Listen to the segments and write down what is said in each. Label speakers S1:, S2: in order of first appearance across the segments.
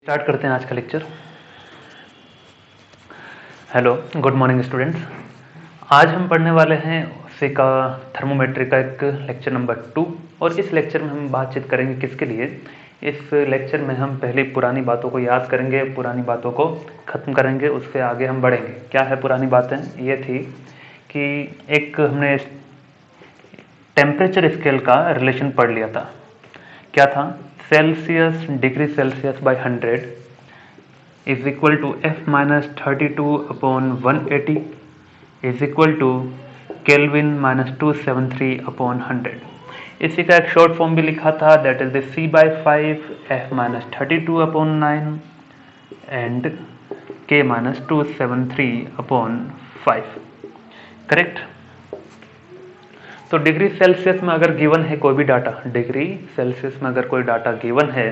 S1: Start करते हैं आज का lecture. Hello, good morning students. आज हम पढ़ने वाले हैं उसी का थर्मोमेट्री का एक लेक्चर नंबर 2 और इस लेक्चर में हम बातचीत करेंगे किसके लिए। इस लेक्चर में हम पहले पुरानी बातों को याद करेंगे, पुरानी बातों को ख़त्म करेंगे, उससे आगे हम बढ़ेंगे। क्या है पुरानी बातें? ये थी कि एक हमने टेम्परेचर स्केल का रिलेशन पढ़ लिया था। क्या था? Celsius degree Celsius by 100 is equal to F minus 32 upon 180 is equal to Kelvin minus 273 upon 100। इसी का एक शॉर्ट फॉर्म भी लिखा था, that is the C by 5 F minus 32 upon 9 and K minus 273 upon 5। Correct? तो degree Celsius में अगर given है कोई भी डाटा, डिग्री सेल्सियस में अगर कोई डाटा गिवन है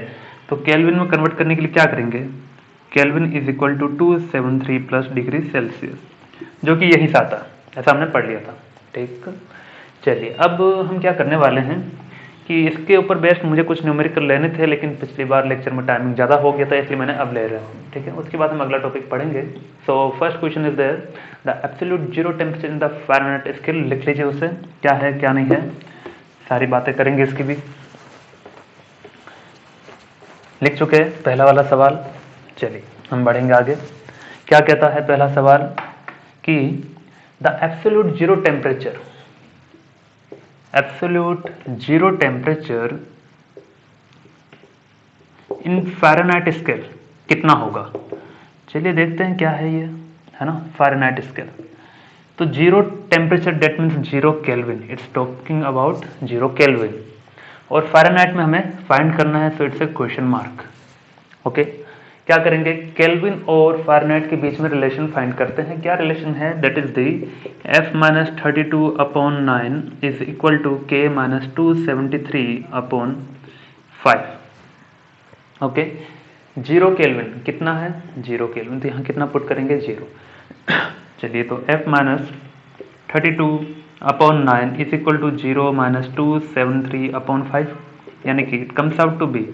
S1: तो केल्विन में कन्वर्ट करने के लिए क्या करेंगे? Kelvin is equal to 273 plus degree Celsius, जो कि यही सा था, ऐसा हमने पढ़ लिया था। ठीक, चलिए अब हम क्या करने वाले हैं कि इसके ऊपर बेस्ट मुझे कुछ न्यूमेरिकल लेने थे, लेकिन पिछली बार लेक्चर में टाइमिंग ज़्यादा हो गया था, इसलिए मैंने अब ले रहा हूँ। ठीक है, उसके बाद हम अगला टॉपिक पढ़ेंगे। So first question is there, the absolute zero temperature in the Fahrenheit scale. लिख लीजिए उसे, क्या है क्या नहीं है, सारी बातें करेंगे इसकी भी। लिख चुके हैं पहला वाला सवाल। चलिए हम बढ़ेंगे आगे। क्या कहता है पहला सवाल कि the absolute zero temperature, absolute zero temperature in Fahrenheit scale कितना होगा। चलिए देखते हैं क्या है ये, है ना, फ़ारेनहाइट स्केल। तो zero temperature that means zero kelvin, it's talking about zero kelvin, और फ़ारेनहाइट में हमें फाइंड करना है, so it's a question mark. Okay, क्या करेंगे? केल्विन और फ़ारेनहाइट के बीच में रिलेशन फाइंड करते हैं। क्या रिलेशन है? That is the F minus 32 upon 9 is equal to K minus 273 upon 5। Okay, zero kelvin कितना है? जीरो केल्विन, तो यहाँ कितना पुट करेंगे? जीरो। चलिए, तो F minus 32 upon 9 is equal to 0 minus 273 upon 5, यानी कि it comes out to be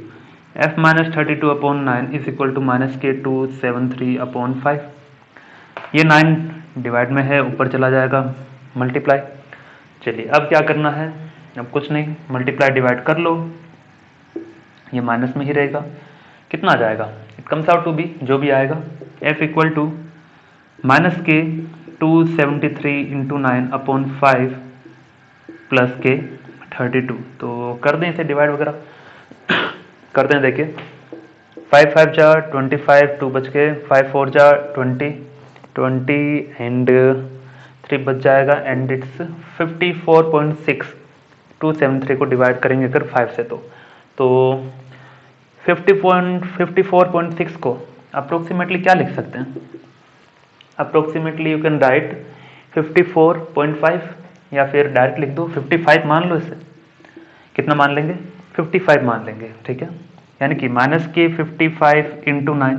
S1: F minus 32 upon 9 is equal to minus K 273 upon 5। ये 9 डिवाइड में है, ऊपर चला जाएगा, मल्टीप्लाई। चलिए अब क्या करना है? अब कुछ नहीं, मल्टीप्लाई डिवाइड कर लो, ये माइनस में ही रहेगा। कितना आ जाएगा? It comes out to be, जो भी आएगा, F equal to minus K 273 into 9 upon 5 plus के 32। तो कर दें इसे डिवाइड वगैरह, करते हैं। देखिए 5 5 जा 25, 2 बच के 5 4 जा 20 20 एंड 3 बच जाएगा, एंड इट्स 54.6। 273 को डिवाइड करेंगे अगर 5 से तो 54.6 को अप्रोक्सीमेटली क्या लिख सकते हैं? अप्रोक्सीमेटली यू कैन राइट 54.5, या फिर डायरेक्ट लिख दो 55 मान लो। इसे कितना मान लेंगे? 55 मान लेंगे। ठीक है, यानी कि माइनस के 55 इंटू 9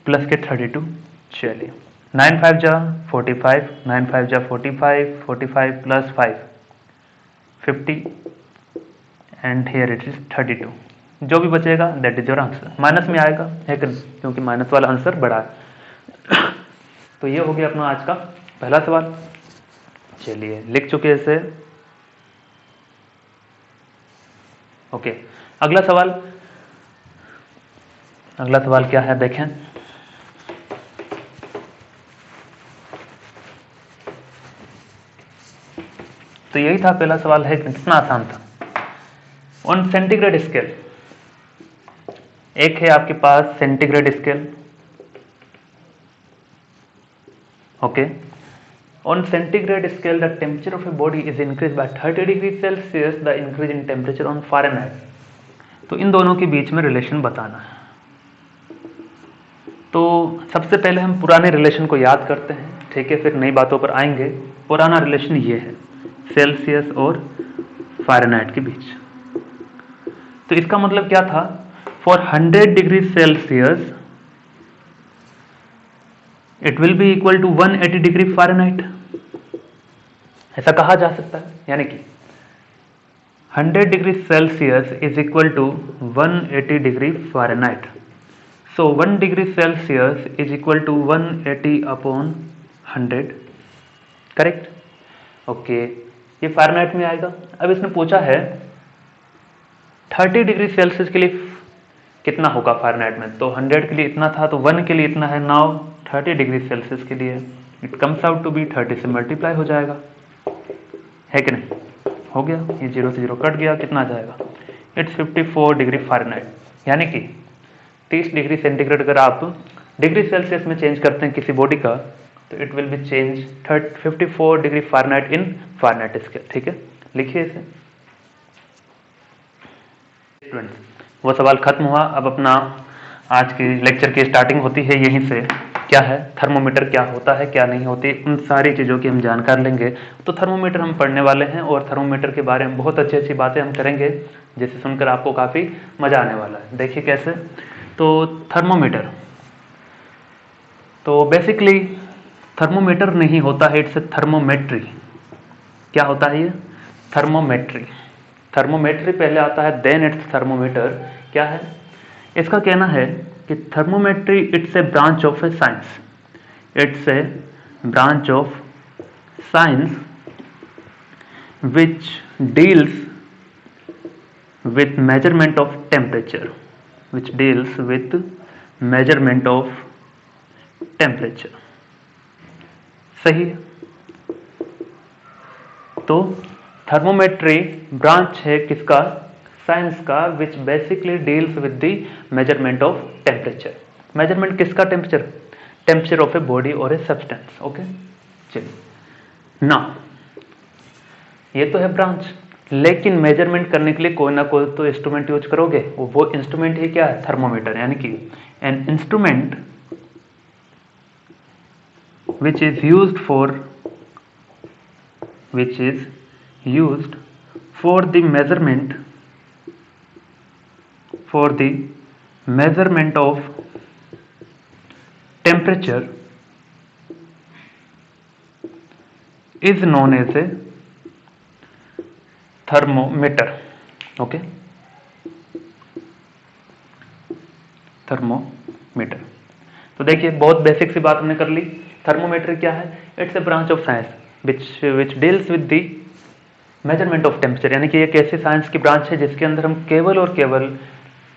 S1: प्लस के 32। चलिए 9 5 जा 45, 9 5 जा 45, 45 plus 5 50 and here it is 32। जो भी बचेगा that is your answer. Minus में आएगा है क्योंकि माइनस वाला आंसर बड़ा है। तो ये हो गया अपना आज का पहला सवाल। चलिए लिख चुके इसे। ओके, अगला सवाल, अगला सवाल क्या है देखें। तो यही था पहला सवाल, है कितना आसान था। ऑन सेंटीग्रेड स्केल, एक है आपके पास centigrade scale. Okay, on centigrade scale the temperature of a body is increase by 30 degree Celsius, the increase in temperature on Fahrenheit. तो इन दोनों के बीच में रिलेशन बताना है। तो सबसे पहले हम पुराने रिलेशन को याद करते हैं, ठीक है, फिर नई बातों पर आएंगे। पुराना रिलेशन ये है, सेल्सियस और फ़ारेनहाइट के बीच। तो इसका मतलब क्या था? For 100 degree Celsius it will be equal to 180 degree Fahrenheit, ऐसा कहा जा सकता है। यानी कि 100 degree Celsius is equal to 180 degree Fahrenheit. So 1 degree Celsius is equal to 180 upon 100, correct? Okay, ये फ़ारेनहाइट में आएगा। अब इसने पूछा है 30 डिग्री सेल्सियस के लिए कितना होगा फ़ारेनहाइट में, तो 100 के लिए इतना था, तो 1 के लिए इतना है। नाउ 30 डिग्री सेल्सियस के लिए it comes out to be 30 से मल्टीप्लाई हो जाएगा, है कि नहीं? हो गया, ये 0 से 0 कट गया, कितना आ जाएगा? इट्स 54 डिग्री फ़ारेनहाइट, यानी कि 30 डिग्री सेंटीग्रेड अगर आप डिग्री सेल्सियस में चेंज करते हैं किसी बॉडी का, तो it will B change 54 degree Fahrenheit in Fahrenheit scale, ठीक है? लिखिए इसे। स्टूडेंट्स, वो सवाल खत्म हुआ। अब अपना आज की लेक्चर की स्टार्टिंग होती है यहीं से। क्या है थर्मोमीटर, क्या होता है, क्या नहीं होती, उन सारी चीज़ों की हम जानकारी लेंगे। तो थर्मोमीटर हम पढ़ने वाले हैं और थर्मोमीटर के बारे में बहुत अच्छी अच्छी बातें हम करेंगे, जिसे सुनकर आपको काफ़ी मज़ा आने वाला है। देखिए कैसे। तो थर्मोमीटर, तो बेसिकली थर्मोमीटर नहीं होता है, इट्स थर्मोमेट्री। क्या होता है ये? थर्मोमेट्री। थर्मोमेट्री पहले आता है, देन इट्स थर्मोमीटर। क्या है इसका कहना है कि thermometry it's a branch of A science, it's a branch of science which deals with measurement of temperature, which deals with measurement of temperature। सही है। तो थर्मोमेट्री ब्रांच है किसका? साइंस का, which basically deals with the measurement of temperature. Measurement किसका? Temperature, temperature of a body और a substance. Okay, चलिए ना, ये तो है ब्रांच, लेकिन मेजरमेंट करने के लिए कोई ना कोई तो इंस्ट्रूमेंट यूज करोगे। वो इंस्ट्रूमेंट ही क्या है? थर्मोमीटर, यानी कि an instrument which is used for the measurement of temperature is known as a thermometer। Okay, thermometer. तो देखिए बहुत बेसिक सी बात हमने कर ली। थर्मोमीटर क्या है? It's a branch of science which deals with the measurement of temperature, यानी कि एक ऐसी साइंस की ब्रांच है जिसके अंदर हम केवल और केवल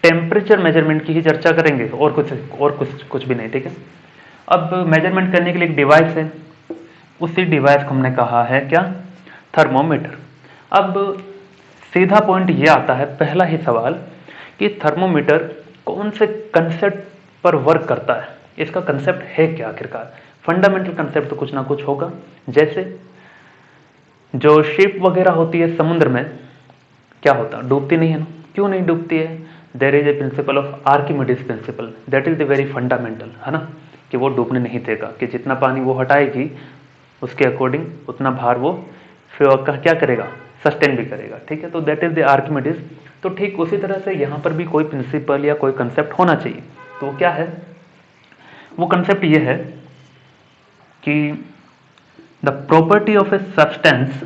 S1: टेम्परेचर मेजरमेंट की ही चर्चा करेंगे, और कुछ भी नहीं, ठीक है? अब मेजरमेंट करने के लिए एक डिवाइस है, उसी डिवाइस को हमने कहा है क्या? थर्मोमीटर। अब सीधा पॉइंट ये आता है, पहला ही सवाल, कि थर्मोमीटर कौन से कंसेप्ट पर वर्क करता है, इसका कंसेप्ट है क्या आखिरकार? फंडामेंटल कंसेप्ट तो कुछ ना कुछ होगा। जैसे जो शिप वगैरह होती है समुद्र में, क्या होता? डूबती नहीं है ना? क्यों नहीं डूबती है? There is a principle of Archimedes principle, that is the very fundamental, है ना, कि वो डूबने नहीं देगा, कि जितना पानी वो हटाएगी उसके अकॉर्डिंग उतना भार वो फिर क्या करेगा? सस्टेन भी करेगा, ठीक है? तो दैट इज द आर्किमिडीज। तो ठीक उसी तरह से यहाँ पर भी कोई प्रिंसिपल या कोई कंसेप्ट होना चाहिए। तो क्या है वो कंसेप्ट? ये है कि the property of a substance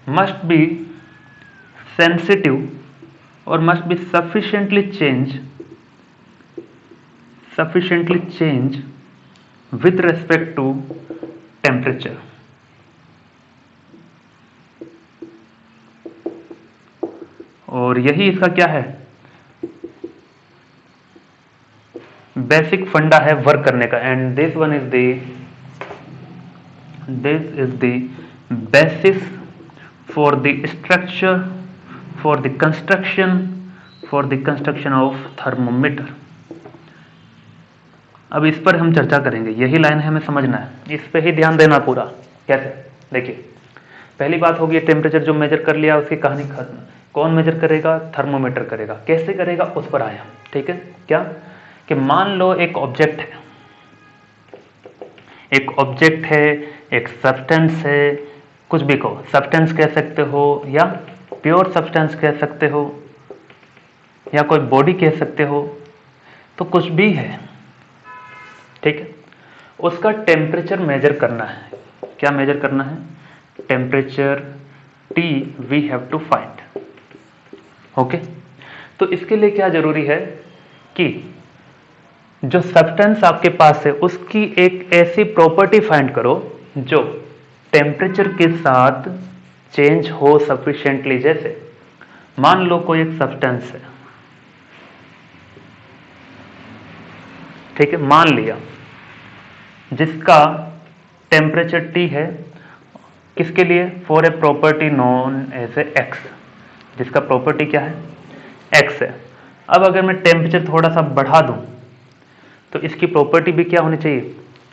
S1: must be sensitive or must be sufficiently change with respect to temperature। और यही इसका क्या है? बेसिक फंडा है वर्क करने का। And this is the basis for the structure for the construction of thermometer. अब इस पर हम चर्चा करेंगे, यही लाइन है, हमें समझना है, इस पे ही ध्यान देना पूरा। कैसे? देखिए पहली बात होगी टेम्परेचर जो मेजर कर लिया उसकी कहानी खत्म। कौन मेजर करेगा? थर्मोमीटर करेगा। कैसे करेगा उस पर आया, ठीक है? क्या कि मान लो एक ऑब्जेक्ट है, एक सब्सटेंस है, कुछ भी कहो, सब्सटेंस कह सकते हो या प्योर सब्सटेंस कह सकते हो या कोई बॉडी कह सकते हो, तो कुछ भी है, ठीक है? उसका टेम्परेचर मेजर करना है। क्या मेजर करना है? Temperature T we have to find. Okay, तो इसके लिए क्या जरूरी है कि जो सब्सटेंस आपके पास है उसकी एक ऐसी प्रॉपर्टी फाइंड करो जो टेम्परेचर के साथ चेंज हो सफिशिएंटली। जैसे मान लो कोई एक सब्सटेंस है, ठीक है, मान लिया, जिसका टेम्परेचर T है, किसके लिए? For a property known as a x, जिसका प्रॉपर्टी क्या है? एक्स है। अब अगर मैं टेम्परेचर थोड़ा सा बढ़ा दूं तो इसकी प्रॉपर्टी भी क्या होनी चाहिए?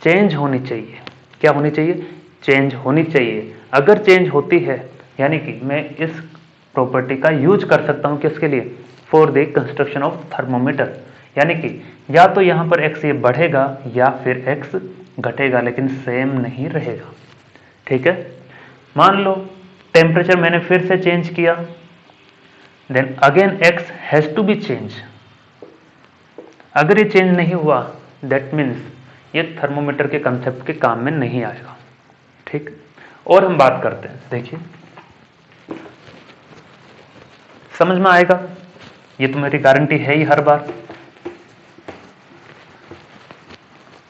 S1: चेंज होनी चाहिए। क्या होनी चाहिए? चेंज होनी चाहिए। अगर चेंज होती है यानी कि मैं इस प्रॉपर्टी का यूज कर सकता हूं किसके लिए? For the construction of thermometer. यानी कि या तो यहां पर एक्स ये बढ़ेगा या फिर एक्स घटेगा, लेकिन सेम नहीं रहेगा। ठीक है, मान लो टेम्परेचर मैंने फिर से चेंज किया, then again x has to be change. अगर ये चेंज नहीं हुआ दैट मीन्स ये थर्मोमीटर के कंसेप्ट के काम में नहीं आएगा। ठीक, और हम बात करते हैं, देखिए समझ में आएगा, ये तो मेरी गारंटी है ही हर बार।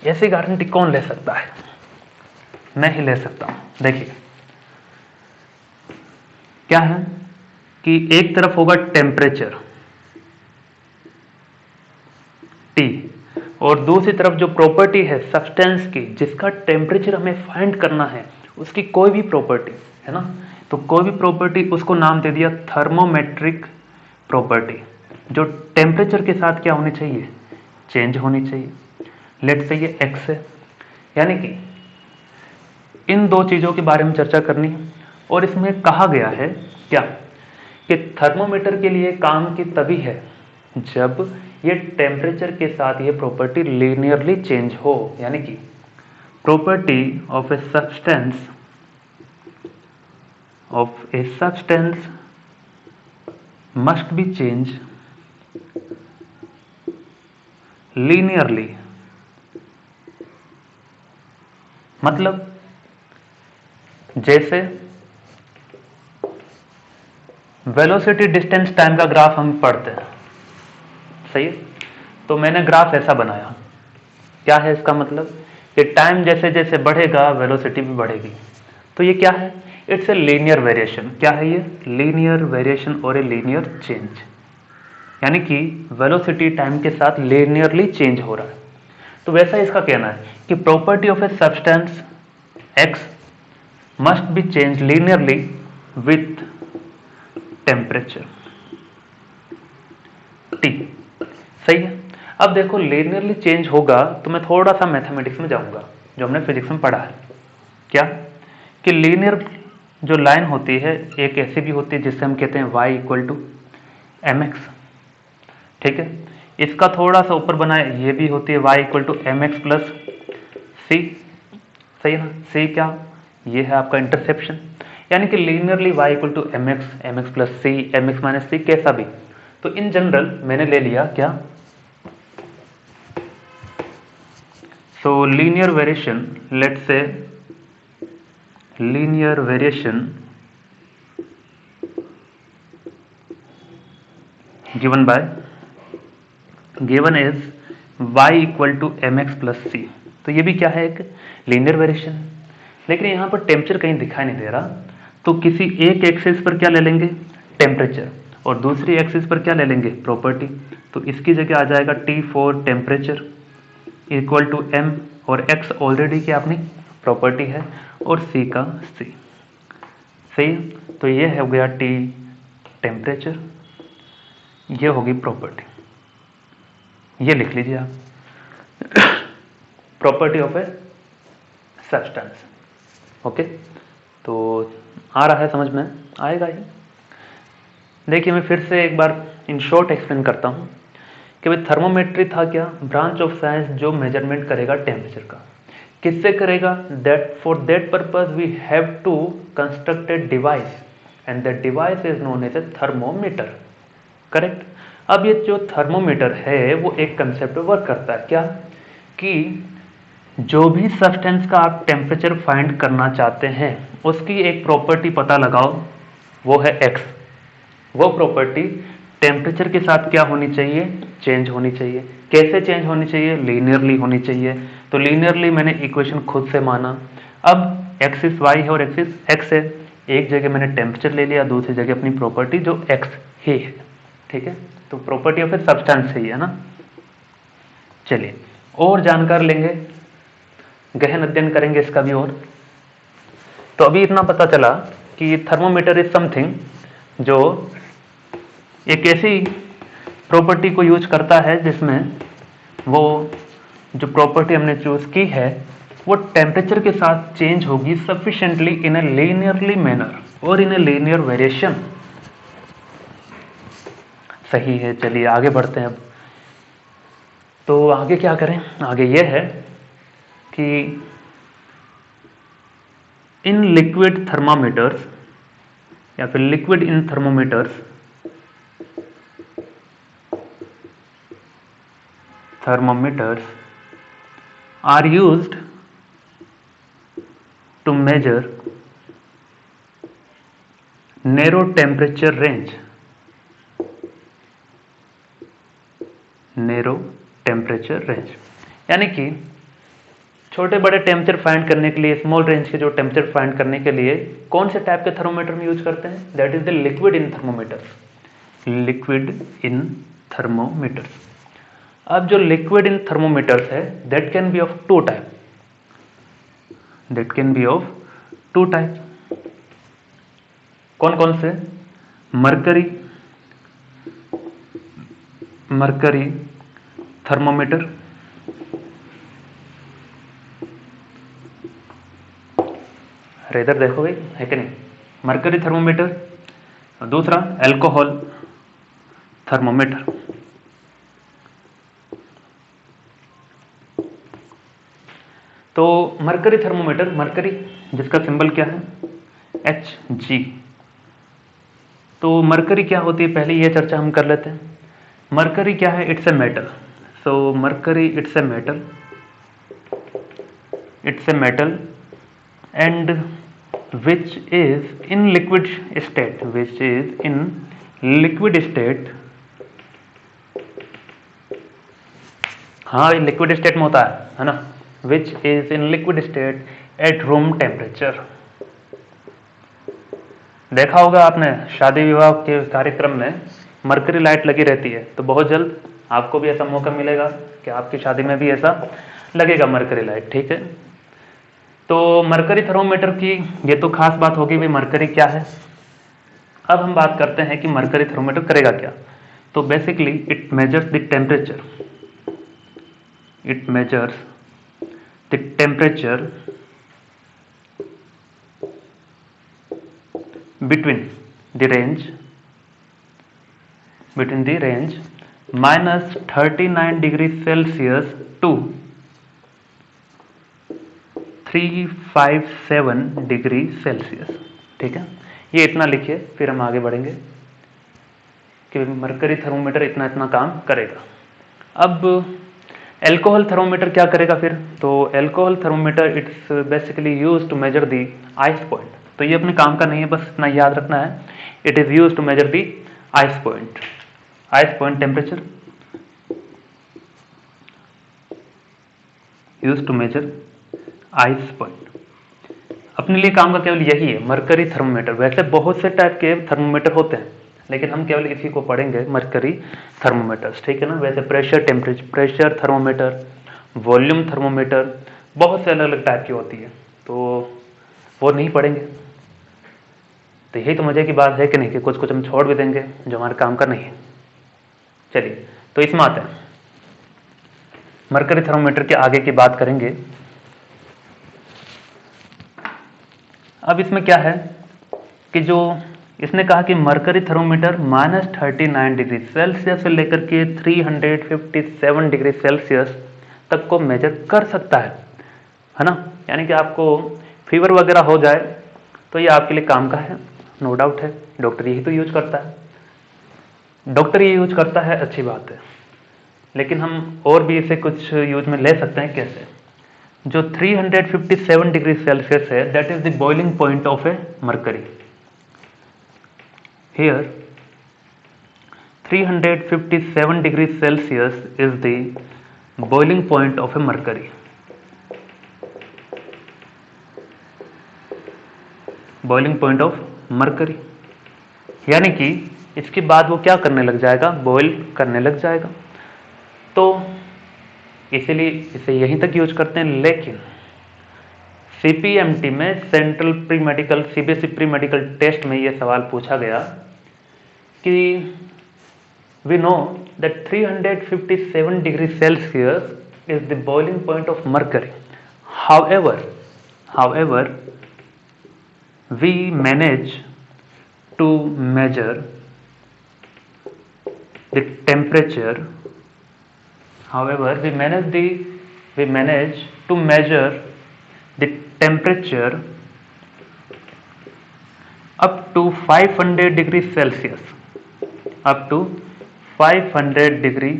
S1: ऐसी गारंटी कौन ले सकता है? मैं ही ले सकता हूं। देखिए क्या है कि एक तरफ होगा टेम्परेचर T और दूसरी तरफ जो प्रॉपर्टी है सब्सटेंस की, जिसका टेम्परेचर हमें फाइंड करना है, उसकी कोई भी प्रॉपर्टी है ना, तो कोई भी प्रॉपर्टी उसको नाम दे दिया थर्मोमेट्रिक प्रॉपर्टी, जो टेम्परेचर के साथ क्या होनी चाहिए? चेंज होनी चाहिए। लेट्स से ये एक्स है, यानी कि इन दो चीजों के बारे में चर्चा करनी। और इसमें कहा गया है क्या कि थर्मोमीटर के लिए काम की तभी है जब ये टेम्परेचर के साथ ये प्रॉपर्टी लीनियरली चेंज हो, यानी कि property of a substance must be change linearly. मतलब जैसे वेलोसिटी डिस्टेंस टाइम का ग्राफ हम पढ़ते हैं, सही है, तो मैंने ग्राफ ऐसा बनाया। क्या है इसका मतलब? कि टाइम जैसे जैसे बढ़ेगा वेलोसिटी भी बढ़ेगी। तो ये क्या है? It's a linear variation. क्या है ये? लीनियर वेरिएशन और ए लीनियर चेंज, यानी कि वेलोसिटी टाइम के साथ लीनियरली चेंज हो रहा है। तो वैसा इसका कहना है कि property of a substance x must be change linearly with temperature T। सही है। अब देखो लीनियरली चेंज होगा तो मैं थोड़ा सा मैथमेटिक्स में जाऊंगा जो हमने फिजिक्स में पढ़ा है। क्या कि लीनियर जो लाइन होती है एक ऐसी भी होती है जिससे हम कहते हैं y equal to m x. ठीक है, इसका थोड़ा सा ऊपर बनाए ये भी होती है y equal to m x plus c. सही है ना? सी क्या? ये है आपका इंटरसेप्शन, यानी कि linearly y equal to m x plus c, m x minus c, कैसा भी। तो इन जनरल मैंने ले लिया क्या? So linear variation, let's say linear variation given is y equal to m x plus c. तो ये भी क्या है? एक लीनियर वेरिएशन। लेकिन यहां पर टेम्परेचर कहीं दिखाई नहीं दे रहा, तो किसी एक एक्सिस पर क्या ले लेंगे? टेम्परेचर, और दूसरी एक्सिस पर क्या ले लेंगे? प्रॉपर्टी। तो इसकी जगह आ जाएगा T for temperature equal to m, और x ऑलरेडी क्या अपनी प्रॉपर्टी है, और c का c। सही है? तो ये हो गया T टेम्परेचर, ये होगी प्रॉपर्टी। ये लिख लीजिए आप, property of a substance. Okay, तो आ रहा है समझ में? आएगा ही। देखिए मैं फिर से एक बार इन शॉर्ट एक्सप्लेन करता हूं कि भाई थर्मोमेट्री था क्या? ब्रांच ऑफ साइंस जो मेजरमेंट करेगा टेम्परेचर का। किससे करेगा? That for that purpose we have to construct a device and that device is known as a thermometer. Correct. अब ये जो थर्मोमीटर है वो एक कंसेप्ट वर्क करता है। क्या कि जो भी सब्सटेंस का आप टेम्परेचर फाइंड करना चाहते हैं उसकी एक प्रॉपर्टी पता लगाओ वो है एक्स। वो प्रॉपर्टी टेम्परेचर के साथ क्या होनी चाहिए, चेंज होनी चाहिए। कैसे चेंज होनी चाहिए, लीनियरली होनी चाहिए। तो लीनियरली मैंने इक्वेशन खुद से माना। अब एक्सिस वाई है और एक्सिस एक्स है, एक जगह मैंने टेम्परेचर ले लिया, दूसरी जगह अपनी प्रॉपर्टी जो एक्स ही है, ठीक है। तो प्रॉपर्टी ऑफ ए सब्सटेंस ही है ना। चलिए और जानकार लेंगे, गहन अध्ययन करेंगे इसका भी और। तो अभी इतना पता चला कि थर्मोमीटर इज समथिंग जो एक ऐसी प्रॉपर्टी को यूज करता है जिसमें वो जो प्रॉपर्टी हमने चूज की है वो टेम्परेचर के साथ चेंज होगी सफिशिएंटली इन ए लीनियरली मैनर और इन ए लीनियर वेरिएशन। सही है, चलिए आगे बढ़ते हैं अब। तो आगे क्या करें, आगे ये है कि इन लिक्विड थर्मामीटर्स या फिर liquid in thermometers are used to measure narrow temperature range, यानी कि छोटे बड़े टेम्परेचर फाइंड करने के लिए, स्मॉल रेंज के जो टेम्परेचर फाइंड करने के लिए कौन से टाइप के थर्मोमीटर में यूज करते हैं, that is the liquid in thermometers. अब जो लिक्विड इन थर्मोमीटर्स है that can be of two type. कौन कौन से, मरकरी थर्मोमीटर, अरे इधर देखो भाई, है कि नहीं, मरकरी थर्मोमीटर। दूसरा एल्कोहल थर्मोमीटर। तो मरकरी थर्मोमीटर, मरकरी जिसका सिंबल क्या है, Hg। तो मरकरी क्या होती है, पहले ये चर्चा हम कर लेते हैं। मरकरी क्या है, it's a metal. So mercury it's a metal and which is in liquid state, हाँ लिक्विड स्टेट में होता है ना, which is in liquid state at room temperature। देखा होगा आपने शादी विवाह के कार्यक्रम में मरकरी लाइट लगी रहती है, तो बहुत जल्द आपको भी ऐसा मौका मिलेगा कि आपकी शादी में भी ऐसा लगेगा मरकरी लाइट, ठीक है। तो मरकरी थर्मोमीटर की ये तो खास बात होगी भाई, मरकरी क्या है। अब हम बात करते हैं कि मरकरी थर्मोमीटर करेगा क्या। तो basically it measures the temperature between the range -39 degrees Celsius to 357 degree Celsius, ठीक है। ये इतना लिखिए, फिर हम आगे बढ़ेंगे कि मरकरी थर्मोमीटर इतना इतना काम करेगा। अब एल्कोहल थर्मोमीटर क्या करेगा फिर, तो alcohol thermometer it's basically used to measure the ice point. तो ये अपने काम का नहीं है, बस इतना याद रखना है, it is used to measure the ice point temperature, used to measure ice point. अपने लिए काम का केवल यही है मरकरी थर्मोमीटर। वैसे बहुत से टाइप के थर्मोमीटर होते हैं, लेकिन हम केवल इसी को पढ़ेंगे, मरकरी थर्मोमीटर्स, ठीक है ना। वैसे प्रेशर थर्मोमीटर, वॉल्यूम थर्मोमीटर, बहुत से अलग अलग टाइप की होती है, तो वो नहीं पढ़ेंगे। तो यही तो मजे की बात है कि नहीं, कि कुछ कुछ हम छोड़ भी देंगे जो हमारे काम का नहीं है। चलिए तो इसमें आते हैं, मरकरी थर्मोमीटर के आगे की बात करेंगे। अब इसमें क्या है कि जो इसने कहा कि मरकरी थर्मोमीटर -39 डिग्री सेल्सियस से लेकर के 357 डिग्री सेल्सियस तक को मेजर कर सकता है ना। यानी कि आपको फीवर वगैरह हो जाए तो ये आपके लिए काम का है, नो डाउट है। डॉक्टर यही तो यूज करता है, अच्छी बात है। लेकिन हम और भी इसे कुछ यूज में ले सकते हैं। कैसे, जो 357 डिग्री सेल्सियस है that is the boiling point of A mercury. here 357 degrees Celsius is the boiling point of a mercury. Boiling point of mercury, यानी कि इसके बाद वो क्या करने लग जाएगा, बॉयल करने लग जाएगा। तो इसीलिए इसे यहीं तक यूज करते हैं। लेकिन CPMT में central pre medical CBSE pre medical test में ये सवाल पूछा गया कि we know that 357 degree Celsius is the boiling point of mercury. However, we manage to measure the temperature. However, we manage to measure the temperature up to 500 degrees Celsius. Up to 500 degree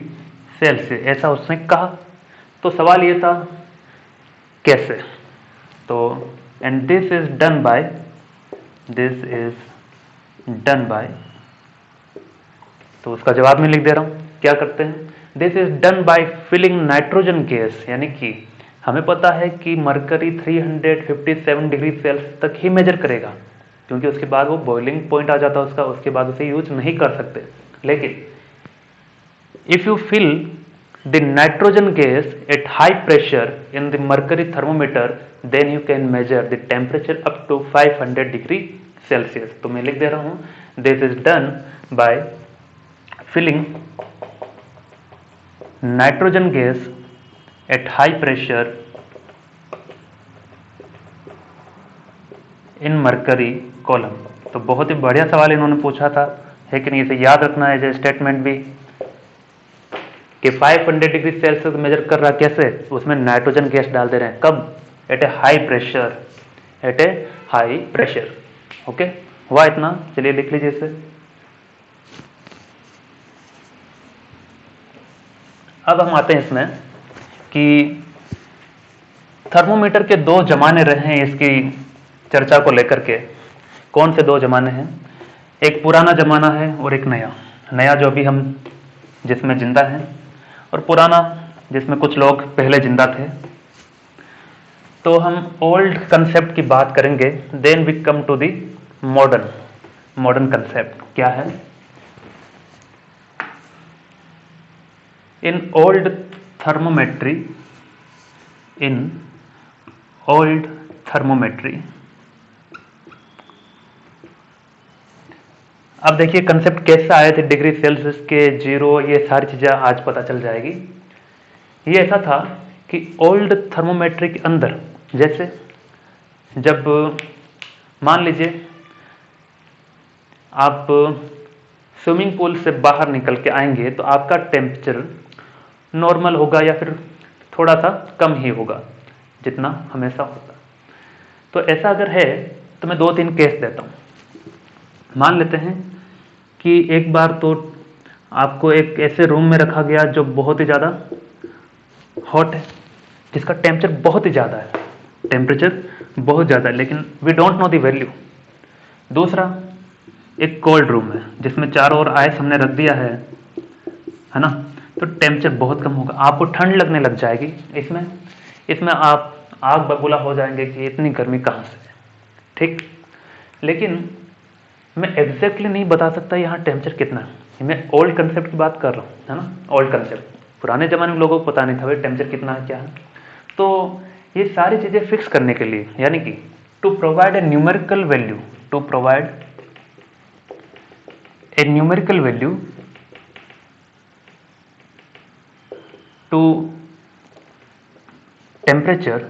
S1: Celsius, ऐसा उसने कहा। तो सवाल ये था कैसे। तो and this is done bye, तो उसका जवाब मैं लिख दे रहा हूं। क्या करते हैं, this is done by filling nitrogen gas, यानी कि हमें पता है कि मरकरी 357 डिग्री सेल्सियस तक ही मेजर करेगा, क्योंकि उसके बाद वो बॉइलिंग पॉइंट आ जाता है उसका, उसके बाद उसे यूज नहीं कर सकते। लेकिन if you fill the nitrogen gas at high pressure in the mercury thermometer, then you can measure the temperature up to 500 degree Celsius. तो मैं लिख दे रहा हूं, this is done by filling nitrogen gas at high pressure in mercury column. तो बहुत ही बढ़िया सवाल इन्होंने पूछा था, लेकिन इसे याद रखना है जो स्टेटमेंट भी कि 500 डिग्री सेल्सियस मेजर कर रहा, कैसे, उसमें नाइट्रोजन गैस डाल दे रहे हैं, कब, एट ए हाई प्रेशर, एट ए हाई प्रेशर। ओके, हुआ इतना, चलिए लिख लीजिए इसे। अब हम आते हैं इसमें कि थर्मोमीटर के दो जमाने रहे हैं इसकी चर्चा को लेकर के। कौन से दो जमाने हैं, एक पुराना जमाना है और एक नया जो अभी हम जिसमें जिंदा हैं, और पुराना जिसमें कुछ लोग पहले जिंदा थे। तो हम ओल्ड कंसेप्ट की बात करेंगे, then we come to the modern concept. क्या है, इन ओल्ड थर्मोमेट्री अब देखिए कंसेप्ट कैसे आए थे, डिग्री सेल्सियस के, जीरो, ये सारी चीजें आज पता चल जाएगी। ये ऐसा था कि ओल्ड थर्मोमेट्री के अंदर, जैसे जब मान लीजिए आप स्विमिंग पूल से बाहर निकल के आएंगे तो आपका टेम्परेचर नॉर्मल होगा या फिर थोड़ा सा कम ही होगा जितना हमेशा होता। तो ऐसा अगर है तो मैं 2-3 केस देता हूं। मान लेते हैं कि एक बार तो आपको एक ऐसे रूम में रखा गया जो बहुत ही ज़्यादा हॉट है, जिसका टेम्परेचर बहुत ही ज़्यादा है, लेकिन we don't know the value. दूसरा एक कोल्ड रूम है जिसमें चारों ओर आइस हमने रख दिया है ना, तो टेम्परेचर बहुत कम होगा, आपको ठंड लगने लग जाएगी। इसमें आप आग बबूला हो जाएंगे कि इतनी गर्मी कहाँ से, ठीक। लेकिन मैं एग्जैक्टली नहीं बता सकता यहाँ टेम्परेचर कितना है। मैं ओल्ड कंसेप्ट की बात कर रहा हूँ, है ना, ओल्ड कंसेप्ट। पुराने जमाने में लोगों को पता नहीं था भाई टेम्परेचर कितना है, क्या है। तो ये सारी चीजें फिक्स करने के लिए, यानी कि to provide a numerical value, to temperature,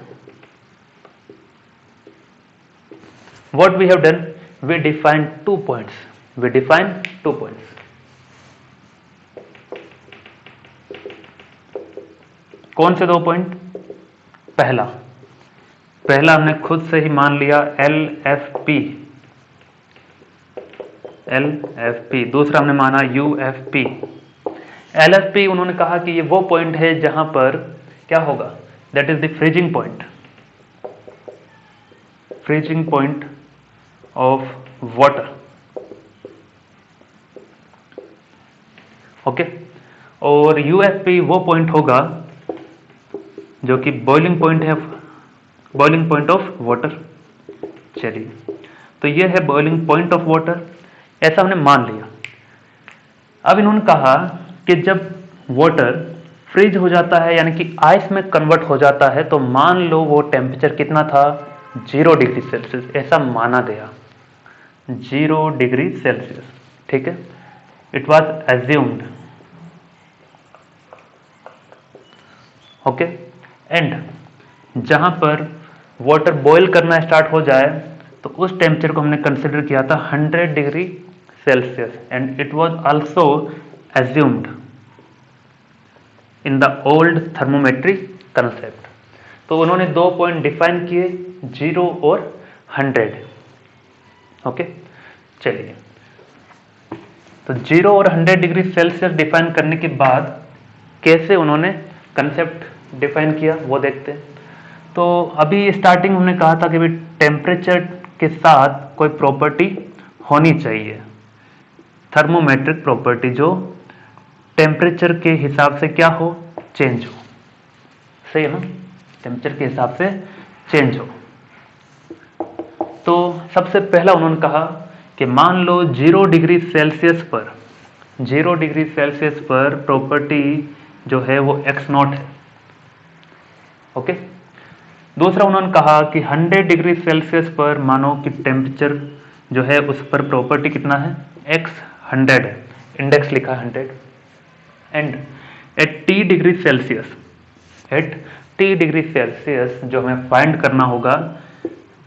S1: what we have done, we define 2 points. कौन से 2 पॉइंट, पहला हमने खुद से ही मान लिया LFP, दूसरा हमने माना UFP। LFP उन्होंने कहा कि ये वो पॉइंट है जहां पर क्या होगा, that is the freezing point of water. Okay. और यूएफपी वो पॉइंट होगा जो कि बॉइलिंग पॉइंट है, बॉइलिंग पॉइंट ऑफ वाटर। चलिए, तो ये है बॉइलिंग पॉइंट ऑफ वाटर, ऐसा हमने मान लिया। अब इन्होंने कहा कि जब वाटर फ्रीज हो जाता है यानी कि आइस में कन्वर्ट हो जाता है, तो मान लो वो टेम्परेचर कितना था, 0 डिग्री सेल्सियस, ऐसा माना गया 0 डिग्री सेल्सियस। ठीक है, it was assumed. Okay, and जहां पर वाटर बॉयल करना स्टार्ट हो जाए तो उस टेम्परेचर को हमने कंसिडर किया था 100 degree Celsius, and it was also assumed in the old thermometry concept. तो उन्होंने 2 पॉइंट डिफाइन किए, 0 और 100। ओके, चलिए, तो 0 और 100 डिग्री सेल्सियस डिफाइन करने के बाद कैसे उन्होंने कंसेप्ट डिफाइन किया वो देखते हैं। तो अभी स्टार्टिंग हमने कहा था कि भाई टेम्परेचर के साथ कोई प्रॉपर्टी होनी चाहिए, थर्मोमेट्रिक प्रॉपर्टी, जो टेम्परेचर के हिसाब से क्या हो, चेंज हो। सही है ना, टेम्परेचर के हिसाब से चेंज हो। तो सबसे पहला उन्होंने कहा कि मान लो 0 डिग्री सेल्सियस पर, 0 डिग्री सेल्सियस पर प्रॉपर्टी जो है वो x0 है। ओके, दूसरा उन्होंने कहा कि 100 डिग्री सेल्सियस पर मानो कि टेम्परेचर जो है उस पर प्रॉपर्टी कितना है, x100 है, इंडेक्स लिखा 100, and at t degree Celsius, at t degree Celsius जो हमें फाइंड करना होगा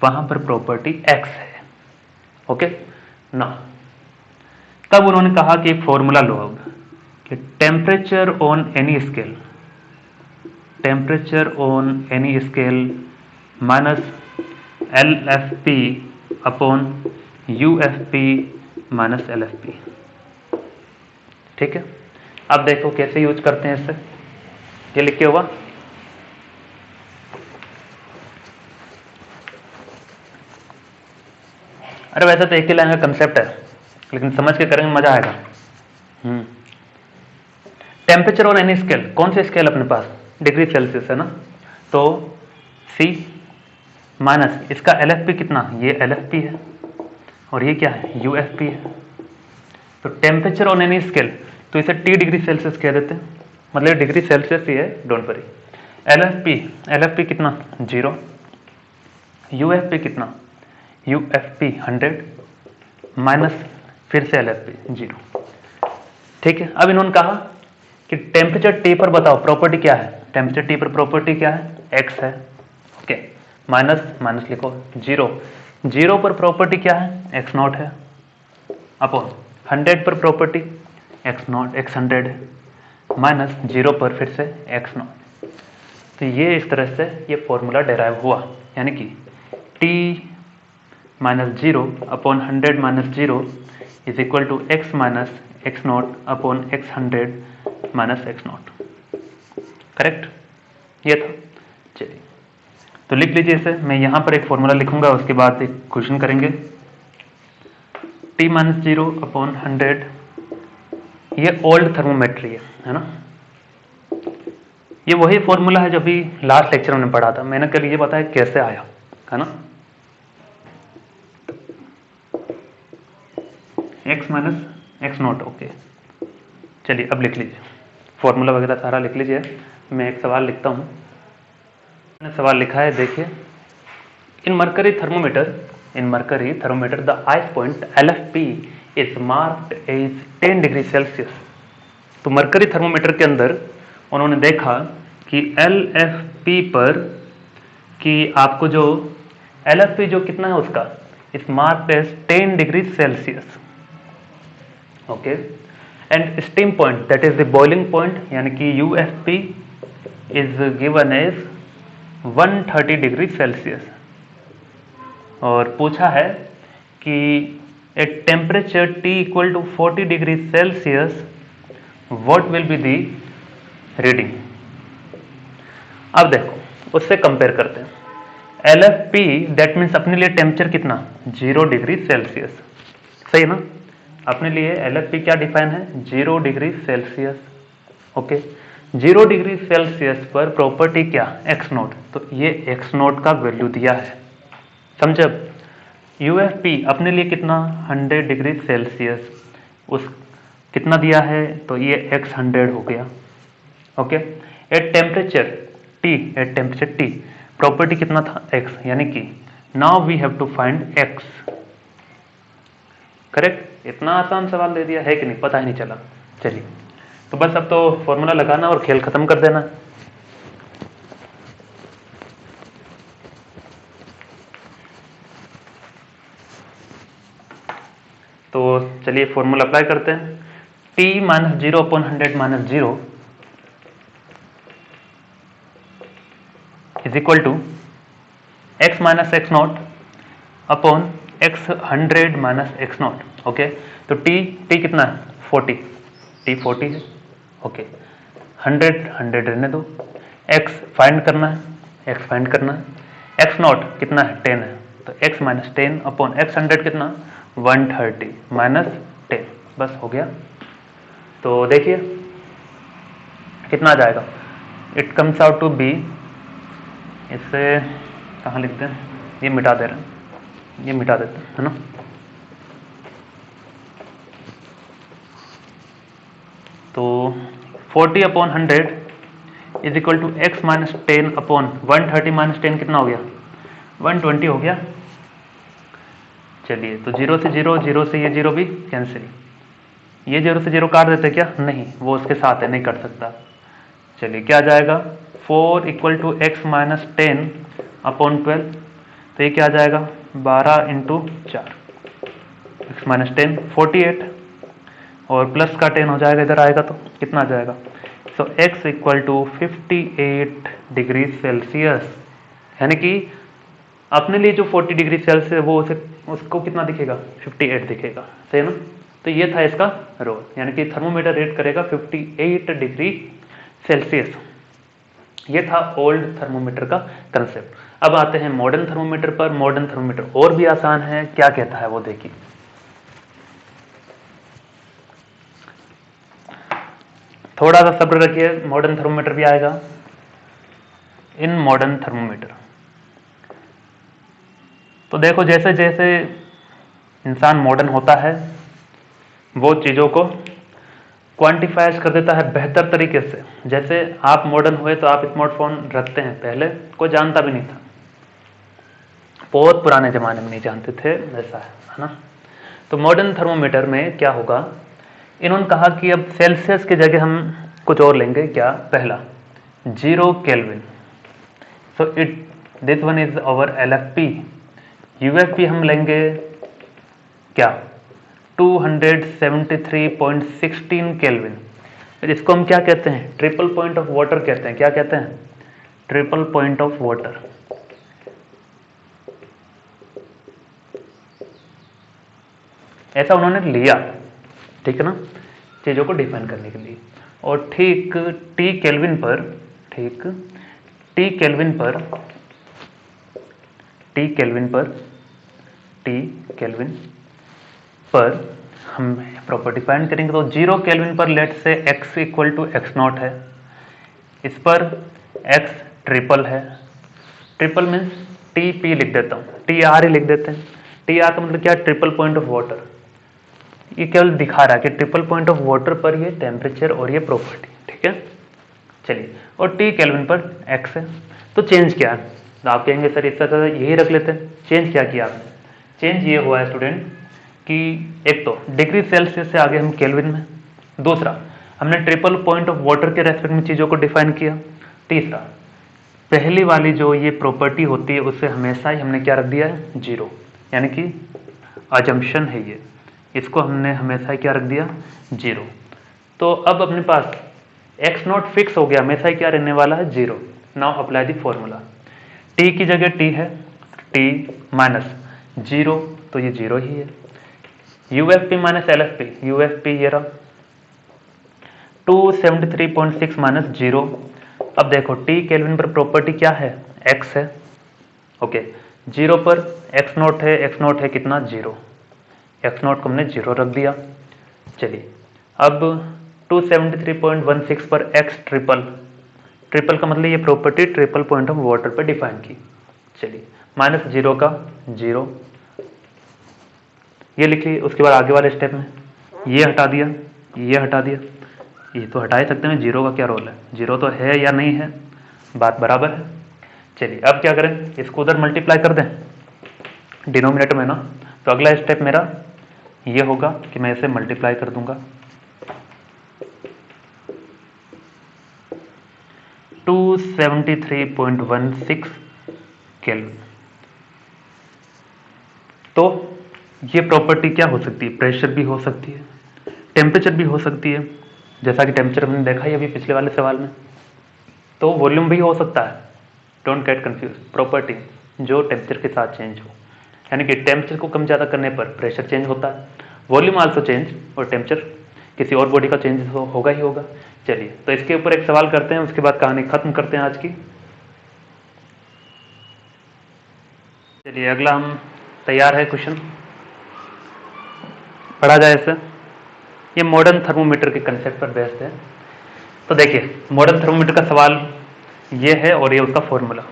S1: वहां पर प्रॉपर्टी x है। ओके ना, तब उन्होंने कहा कि फॉर्मूला लो अब कि temperature on any scale, temperature on any scale minus LFP upon UFP minus LFP। ठीक है, अब देखो कैसे यूज करते हैं इससे, ये लिखे हुआ। अरे वैसे तो एक ही लाइन का कंसेप्ट है, लेकिन समझ के करेंगे मजा आएगा। टेम्परेचर ऑन एनी स्केल, कौन से स्केल अपने पास, डिग्री सेल्सियस है ना, तो C माइनस इसका LFP कितना, ये LFP है, और ये क्या है, UFP है। तो टेम्परेचर ऑन एनी स्केल, तो इसे T डिग्री सेल्सियस कह देते हैं, मतलब डिग्री सेल्सियस ही है, डोंट वरी। LFP कितना, 0, UFP कितना, UFP 100 माइनस फिर से LFP 0। ठीक है, अब इन्होंने कहा कि टेम्परेचर T पर बताओ प्रॉपर्टी क्या है, टेम्परेचर T पर प्रॉपर्टी क्या है, x है। ओके, माइनस माइनस लिखो, 0 पर प्रॉपर्टी क्या है, x0 है, अपॉन 100 पर प्रॉपर्टी x100 है, माइनस 0 पर फिर से x0। तो ये इस तरह से ये फॉर्मूला डेराइव हुआ, यानी कि T minus 0 upon 100 minus 0 is equal to x minus x0 upon x100 minus x0। Correct, ये था। चलिए, तो लिख लीजिए इसे, मैं यहां पर एक फॉर्मूला लिखूंगा, उसके बाद एक क्वेश्चन करेंगे। T माइनस 0 अपॉन 100, ये ओल्ड थर्मोमेट्री है ना, ये वही फॉर्मूला है जो अभी लास्ट लेक्चर में पढ़ा था, मैंने कल ये बताया कैसे आया है ना, x माइनस x0। ओके, चलिए अब लिख लीजिए, फॉर्मूला वगैरह सारा लिख लीजिए। मैं एक सवाल लिखता हूँ, मैंने सवाल लिखा है, देखिए, in mercury thermometer the ice point LFP is marked as 10 degree Celsius. तो मरकरी थर्मोमीटर के अंदर उन्होंने देखा कि LFP पर कि आपको जो LFP जो कितना है उसका, is marked as 10 degree Celsius. Okay, and steam point that is the boiling point यानी कि UFP is given as 130 degree Celsius. और पूछा है कि at temperature T equal to 40 degree Celsius what will be the reading. अब देखो उससे compare करते हैं, LFP दैट मीन्स अपने लिए टेम्परेचर कितना, 0 डिग्री सेल्सियस, सही है ना, अपने लिए LFP क्या डिफाइन है, 0 degree Celsius. Okay, 0 degree Celsius पर प्रॉपर्टी क्या, एक्स नोट। तो ये एक्स नोट का वैल्यू दिया है, समझे। UFP अपने लिए कितना, 100 डिग्री सेल्सियस, उस कितना दिया है, तो ये x 100 हो गया। Okay, at temperature T property कितना था, x, यानी कि now we have to find x। Correct, इतना आसान सवाल दे दिया है कि नहीं, पता ही नहीं चला। चलिए, तो बस अब तो फॉर्मूला लगाना और खेल खत्म कर देना। तो चलिए फॉर्मूला अप्लाई करते हैं। T minus 0 upon 100 minus 0 is equal to x minus x not upon x 100 minus x not. Okay, तो t कितना है, 40, t 40 है। ओके, 100 रहने दो, x फाइंड करना है, x नॉट कितना है, 10 है, तो x माइनस 10 अपॉन x 100 कितना, 130 माइनस 10, बस हो गया। तो देखिए कितना आ जाएगा, it comes out to be, इससे कहाँ लिखते हैं, ये मिटा दे रहे हैं, ये मिटा देते हैं, है ना। तो 40 upon 100 is equal to x minus 10 upon 130 minus 10 कितना हो गया, 120 हो गया। चलिए, तो 0 से 0, 0 से ये 0 भी कैंसिल, ये 0 से 0 काट देते क्या, नहीं, वो उसके साथ है, नहीं कट सकता। चलिए क्या आ जाएगा, 4 equal to x minus 10 upon 12, तो ये क्या आ जाएगा, 12 इंटू 4, एक्स माइनस 10 48, और प्लस का 10 हो जाएगा, इधर आएगा तो कितना आ जाएगा, so x equal to 58 degree Celsius, यानी कि अपने लिए जो 40 डिग्री सेल्सियस है वो उसको कितना दिखेगा, 58 दिखेगा, सही ना। तो ये था इसका रोल, यानी कि थर्मोमीटर रेट करेगा 58 डिग्री सेल्सियस। ये था ओल्ड थर्मोमीटर का कंसेप्ट। अब आते हैं मॉडर्न थर्मोमीटर पर। मॉडर्न थर्मोमीटर और भी आसान है, क्या कहता है वो देखिए। थोड़ा सा सब्र रखिए, मॉडर्न थर्मोमीटर भी आएगा। इन मॉडर्न थर्मोमीटर तो देखो, जैसे जैसे इंसान मॉडर्न होता है वो चीज़ों को क्वांटिफाइज कर देता है बेहतर तरीके से। जैसे आप मॉडर्न हुए तो आप स्मार्टफोन रखते हैं, पहले कोई जानता भी नहीं था, बहुत पुराने ज़माने में नहीं जानते थे, वैसा है ना। तो मॉडर्न थर्मोमीटर में क्या होगा, इन्होंने कहा कि अब सेल्सियस की जगह हम कुछ और लेंगे, क्या, पहला 0 kelvin, so it this one is our LFP। UFP हम लेंगे क्या, 273.16 केल्विन। इसको हम क्या कहते हैं, ट्रिपल पॉइंट ऑफ वाटर कहते हैं। क्या कहते हैं, ट्रिपल पॉइंट ऑफ वाटर। ऐसा उन्होंने लिया, ठीक है ना, चीजों को डिफाइन करने के लिए। और ठीक T केल्विन पर, ठीक T केल्विन पर, T केल्विन पर हम प्रॉपर्टी फाइंड करेंगे। तो 0 केल्विन पर let say x equal to x not है, इस पर x ट्रिपल है, ट्रिपल मीन्स TP लिख देता हूँ, TR ही लिख देते हैं। TR का मतलब क्या, ट्रिपल पॉइंट ऑफ वाटर। ये केवल दिखा रहा है कि ट्रिपल पॉइंट ऑफ वाटर पर ये टेम्परेचर और ये प्रॉपर्टी, ठीक है। चलिए, और T केल्विन पर x है, तो चेंज क्या है, तो आप कहेंगे सर इसका तो यही रख लेते हैं। चेंज क्या किया आपने, चेंज ये हुआ है स्टूडेंट कि एक तो डिग्री सेल्सियस से आगे हम केल्विन में, दूसरा हमने ट्रिपल पॉइंट ऑफ वाटर के रेस्पेक्ट में चीज़ों को डिफाइन किया, तीसरा पहली वाली जो ये प्रॉपर्टी होती है उससे हमेशा ही हमने क्या रख दिया है, 0, यानी कि अजम्पशन है ये, इसको हमने हमेशा ही क्या रख दिया, 0। तो अब अपने पास एक्स नॉट फिक्स हो गया, हमेशा ही क्या रहने वाला है, 0। Now apply the formula, T की जगह T है, T माइनस 0, तो ये 0 ही है। UFP माइनस LFP, UFP ये रहा 273.6 माइनस 0। अब देखो T केल्विन पर प्रॉपर्टी क्या है, x है, ओके, 0 पर x नॉट है, x नॉट है कितना, 0, x नॉट को हमने 0 रख दिया। चलिए अब 273.16 पर एक्स ट्रिपल, ट्रिपल का मतलब ये property triple point of water पर डिफाइन की। चलिए -0 का 0 ये लिख लिए। उसके बाद आगे वाले स्टेप में ये हटा दिया, ये हटा दिया, ये तो हटा ही सकते हैं, 0 का क्या रोल है, 0 तो है या नहीं है, बात बराबर है। चलिए अब क्या करें, इसको उधर मल्टीप्लाई कर दें डिनोमिनेटर में ना, तो अगला स्टेप मेरा ये होगा कि मैं इसे मल्टीप्लाई कर दूंगा 273.16 केल्विन। तो ये प्रॉपर्टी क्या हो सकती है, प्रेशर भी हो सकती है, टेम्परेचर भी हो सकती है, जैसा कि टेम्परेचर हमने देखा ही अभी पिछले वाले सवाल में, तो वॉल्यूम भी हो सकता है। डोंट गेट कंफ्यूज, प्रॉपर्टी जो टेम्परेचर के साथ चेंज हो, यानी कि टेम्परेचर को कम ज़्यादा करने पर प्रेशर चेंज होता है, वॉल्यूम आल्सो चेंज, और टेम्परेचर किसी और बॉडी का चेंज होगा ही होगा। चलिए तो इसके ऊपर एक सवाल करते हैं, उसके बाद कहानी खत्म करते हैं आज की। चलिए अगला हम तैयार है, क्वेश्चन पढ़ा जाए इसे। ये मॉडर्न थर्मोमीटर के कंसेप्ट पर बेस्ड है। तो देखिए मॉडर्न थर्मोमीटर का सवाल ये है और ये उसका formula.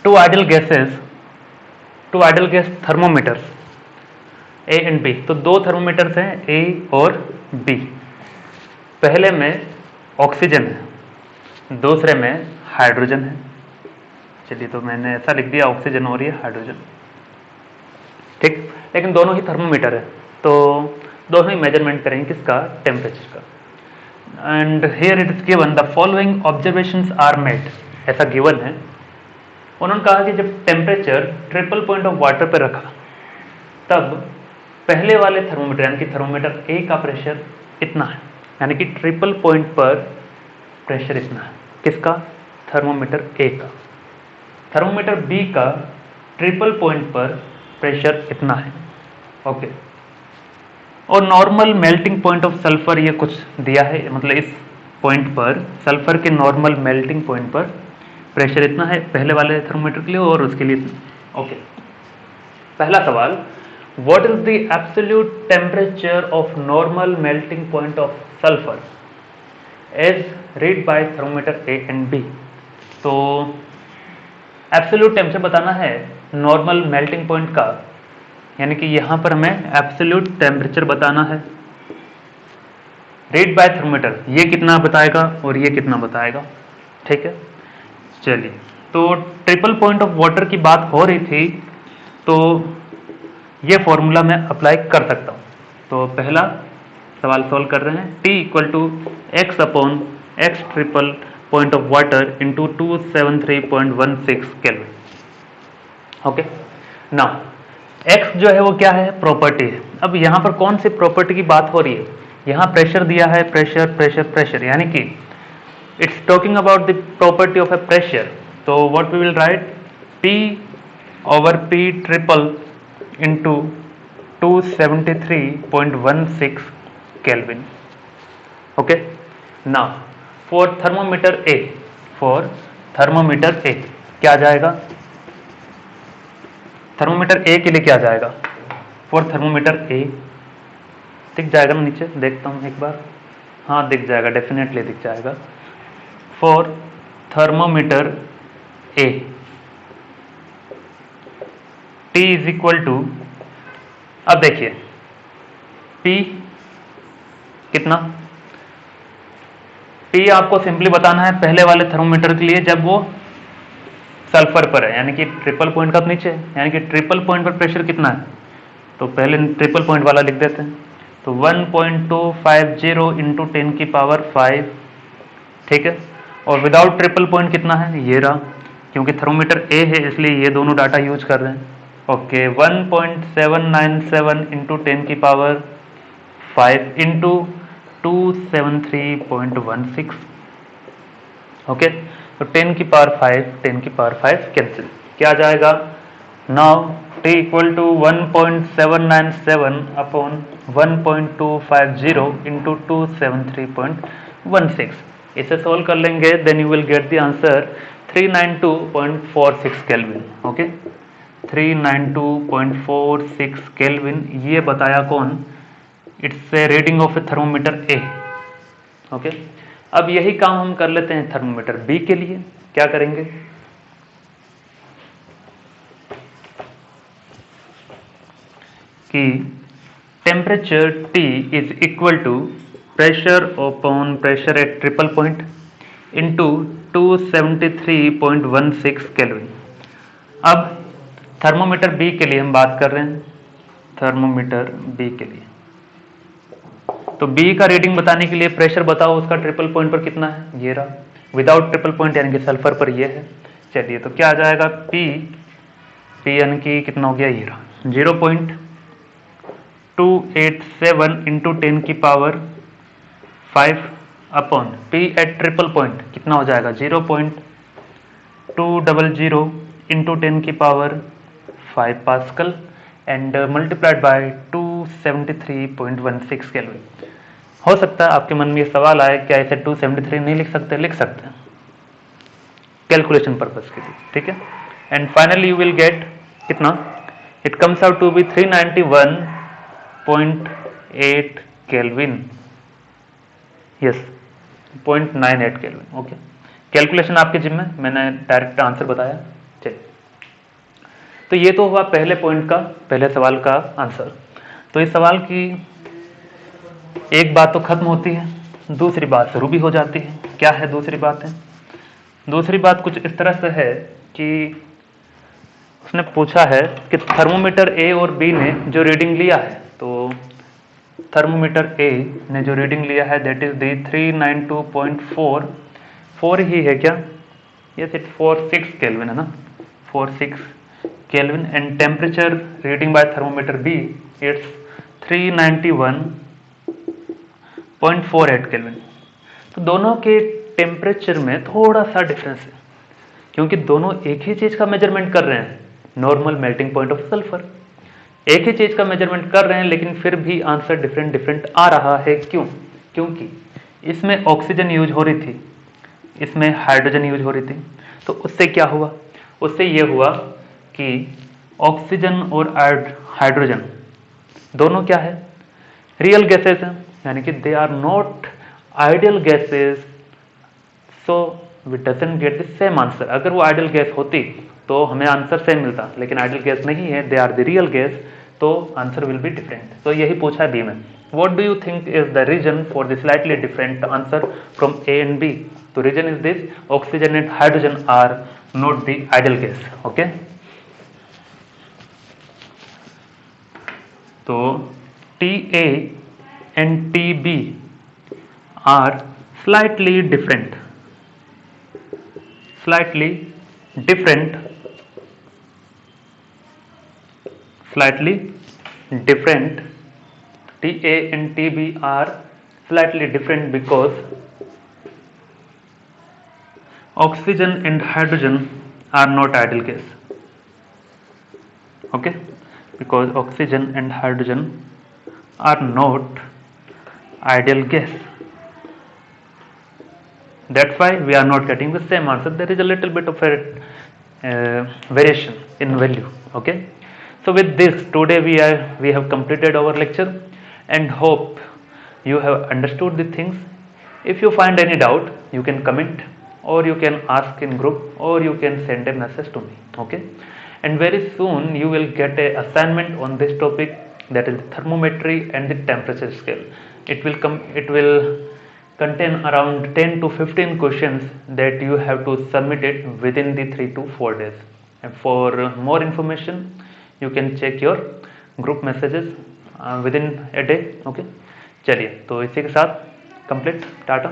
S1: Two ideal gas thermometers A and B, तो दो थर्मोमीटर्स हैं ए और बी। पहले में ऑक्सीजन है, दूसरे में हाइड्रोजन है। चलिए तो मैंने ऐसा लिख दिया ऑक्सीजन और ये हाइड्रोजन, ठीक, लेकिन दोनों ही थर्मोमीटर है, तो दोनों ही मेजरमेंट करेंगे किसका, टेम्परेचर का। And here it is given the following observations are made, ऐसा गिवन है। उन्होंने कहा कि जब temperature triple point of water पर रखा, तब पहले वाले थर्मोमीटर यानी कि थर्मोमीटर ए का प्रेशर इतना है, यानी कि ट्रिपल पॉइंट पर प्रेशर इतना है, किसका, थर्मोमीटर ए का। थर्मोमीटर बी का ट्रिपल पॉइंट पर प्रेशर इतना है, ओके। और normal melting point of sulphur ये कुछ दिया है, मतलब इस पॉइंट पर सल्फर के नॉर्मल मेल्टिंग पॉइंट पर प्रेशर इतना है पहले वाले थर्मोमीटर के लिए और उसके लिए, ओके। पहला सवाल, what is the absolute temperature of normal melting point of sulphur as read by thermometer A and B. तो एब्सोल्यूट टेम्परेचर बताना है नॉर्मल मेल्टिंग पॉइंट का, यानी कि यहां पर हमें एब्सोल्यूट टेम्परेचर बताना है। रीड बाय थर्मोमीटर, ये कितना बताएगा और ये कितना बताएगा, ठीक है। चलिए तो ट्रिपल पॉइंट ऑफ वाटर की बात हो रही थी, तो ये फॉर्मूला मैं अप्लाई कर सकता हूं। तो पहला सवाल सॉल्व कर रहे हैं, T equal to x upon x triple point of water into 273.16 kelvin, okay. Now x जो है वो क्या है, प्रॉपर्टी है। अब यहां पर कौन सी प्रॉपर्टी की बात हो रही है, यहां प्रेशर दिया है, प्रेशर प्रेशर प्रेशर, यानी कि it's talking about the property of a pressure. तो what we will write, P over P triple into 273.16 kelvin, okay. Now for thermometer A क्या आ जाएगा, थर्मोमीटर ए के लिए क्या जाएगा, फॉर थर्मोमीटर ए दिख जाएगा ना, नीचे देखता हूं एक बार, हाँ दिख जाएगा, डेफिनेटली दिख जाएगा। For thermometer A T is equal to, अब देखिए P कितना, P आपको सिंपली बताना है पहले वाले थर्मोमीटर के लिए जब वो सल्फर पर है, यानी कि ट्रिपल पॉइंट का तो नीचे, यानी कि ट्रिपल पॉइंट पर प्रेशर कितना है, तो पहले ट्रिपल पॉइंट वाला लिख देते हैं। तो 1.250 इंटू 10 की पावर 5, ठीक है। और विदाउट ट्रिपल पॉइंट कितना है, ये रहा, क्योंकि थर्मोमीटर ए है इसलिए ये दोनों डाटा यूज कर रहे हैं, ओके। 1.797 इंटू 10 की पावर 5 इंटू 273.16, ओके। तो 10 की पावर 5 कैंसिल, क्या आ जाएगा, now T equal to 1.797 upon 1.250 into 273.16, इसे सोल्व कर लेंगे, then you will get the answer 392.46 kelvin, okay. 392.46 kelvin, ये बताया कौन, it's a reading of a thermometer A. Okay, अब यही काम हम कर लेते हैं थर्मोमीटर बी के लिए। क्या करेंगे कि temperature T is equal to pressure upon pressure at triple point into 273.16 kelvin. अब थर्मोमीटर बी के लिए हम बात कर रहे हैं, थर्मोमीटर बी के लिए। तो बी का रीडिंग बताने के लिए प्रेशर बताओ उसका ट्रिपल पॉइंट पर कितना है, ये रहा। विदाउट ट्रिपल पॉइंट यानी कि सल्फर पर ये है। चलिए तो क्या आ जाएगा, पी यानी कि कितना हो गया, ये रहा 0.287 इंटू 10 की power 5 upon P at triple point कितना हो जाएगा 0.200 इंटू 10 की power 5 pascal and multiplied by 273.16 kelvin. हो सकता है आपके मन में ये सवाल आए, क्या इसे 273 नहीं लिख सकते? लिख सकते हैं कैलकुलेशन पर्पस के लिए, ठीक है। And finally you will get कितना, it comes out to be 391.8 kelvin, yes 0.98 kelvin. Okay, calculation आपके जिम्मे, मैंने डायरेक्ट आंसर बताया। चलिए, तो ये तो हुआ पहले पॉइंट का, पहले सवाल का आंसर। तो इस सवाल की एक बात तो खत्म होती है, दूसरी बात शुरू भी हो जाती है। क्या है दूसरी बात? है दूसरी बात कुछ इस तरह से है कि उसने पूछा है कि थर्मोमीटर ए और बी ने जो रीडिंग लिया है, तो थर्मोमीटर ए ने जो रीडिंग लिया है दैट इज दी 392.4 ही है क्या? यस, इट 46 केल्विन है ना, 46 kelvin. And temperature reading by thermometer B it's 391.48 kelvin. तो दोनों के टेम्परेचर में थोड़ा सा डिफरेंस है, क्योंकि दोनों एक ही चीज का मेजरमेंट कर रहे हैं, normal melting point of sulphur. एक ही चीज का मेजरमेंट कर रहे हैं, लेकिन फिर भी आंसर डिफरेंट डिफरेंट आ रहा है। क्यों? क्योंकि इसमें ऑक्सीजन यूज हो रही थी, इसमें हाइड्रोजन यूज हो रही थी। तो उससे क्या हुआ? उससे ये हुआ कि ऑक्सीजन और हाइड्रोजन दोनों क्या है, रियल गैसेस हैं, यानी कि they are not ideal gases, so we doesn't get the same answer. अगर वो आइडियल गैस होती तो हमें आंसर सेम मिलता, लेकिन आइडियल गैस नहीं है, they are the real gas, तो आंसर विल बी डिफरेंट। तो यही पूछा है बी में, what do you think is the reason for the slightly different answer from A and B? तो reason is this, oxygen and hydrogen are not the ideal gas. Okay, तो TA and TB are slightly different, slightly different TA and TB are slightly different because oxygen and hydrogen are not ideal gas. Okay, because oxygen and hydrogen are not ideal gas, that's why we are not getting the same answer. There is a little bit of a variation in value. Okay, so with this today we have completed our lecture and hope you have understood the things. If you find any doubt, you can comment or you can ask in group or you can send a message to me. Okay, and very soon you will get a assignment on this topic, that is thermometry and the temperature scale. It will contain around 10 to 15 questions that you have to submit it within the 3 to 4 days. And for more information you can check your group messages within a day. Okay, चलिए तो इसी के साथ complete, Tata.